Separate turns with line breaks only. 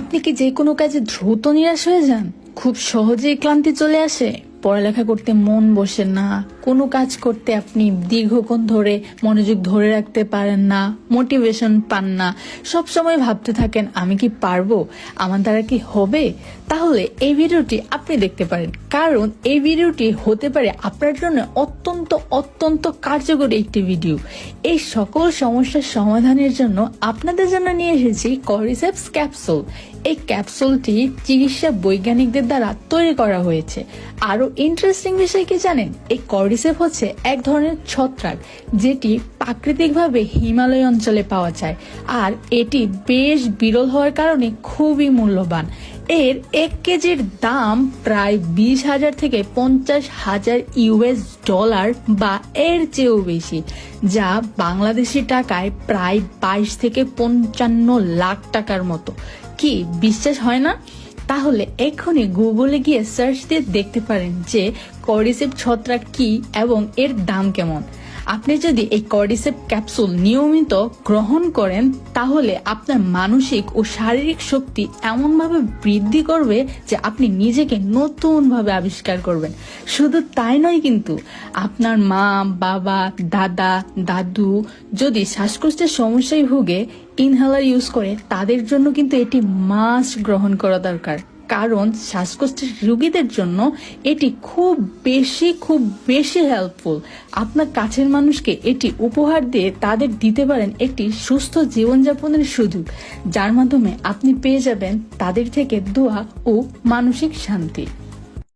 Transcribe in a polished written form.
আপনি কি যে কোনো কাজে দ্রুত নিরাশ হয়ে যান? খুব সহজেই ক্লান্তি চলে আসে? পড়ালেখা করতে মন বসে না, কোনো কাজ করতে আপনি দীর্ঘক্ষণ ধরে মনোযোগ ধরে রাখতে পারেন না, মোটিভেশন পান না, সব সময় ভাবতে থাকেন আমি কি পারবো, আমার দ্বারা কি হবে? তাহলে এই ভিডিওটি আপনি দেখতে পারেন, কারণ এই ভিডিওটি হতে পারে আপনার জন্য অত্যন্ত অত্যন্ত কার্যকরী একটি ভিডিও। এই সকল সমস্যার সমাধানের জন্য আপনাদের জন্য নিয়ে এসেছি কর্ডিসেপস ক্যাপসুল। এই ক্যাপসুলটি চিকিৎসা বৈজ্ঞানিকদের দ্বারা তৈরি করা হয়েছে। আরো ইন্টারেস্টিং বিষয় কি জানেন? এই কর্ডিসেপ হচ্ছে এক ধরনের ছত্রাক, যেটি প্রাকৃতিকভাবে হিমালয় অঞ্চলে পাওয়া যায়, আর এটি বেশ বিরল হওয়ার কারণে খুবই মূল্যবান। এর 1 কেজির দাম প্রায় 20,000 থেকে 50,000 US ডলার বা এর চেয়েও বেশি, যা বাংলাদেশি টাকায় প্রায় 22 থেকে 55 লাখ টাকার মতো। কি বিশ্বাস হয় না? তাহলে এখনই গুগলে গিয়ে সার্চ দিয়ে দেখতে পারেন যে কর্ডিসেপ ছত্রাক কি এবং এর দাম কেমন। আপনি যদি এই কর্ডিসেপ ক্যাপসুল নিয়মিত গ্রহণ করেন, তাহলে আপনার মানসিক ও শারীরিক শক্তি এমনভাবে বৃদ্ধি করবে যে আপনি নিজেকে নতুনভাবে আবিষ্কার করবেন। শুধু তাই নয়, কিন্তু আপনার মা, বাবা, দাদা, দাদু যদি শ্বাসকষ্টের সমস্যায় ভুগে ইনহেলার ইউজ করে, তাদের জন্য কিন্তু এটি মাস্ট গ্রহণ করা দরকার, কারণ শ্বাসকষ্টের রোগীদের জন্য এটি খুব বেশি হেল্পফুল। আপনার কাছের মানুষকে এটি উপহার দিয়ে তাদের দিতে পারেন একটি সুস্থ জীবনযাপনের সুযোগ, যার মাধ্যমে আপনি পেয়ে যাবেন তাদের থেকে দোয়া ও মানসিক শান্তি।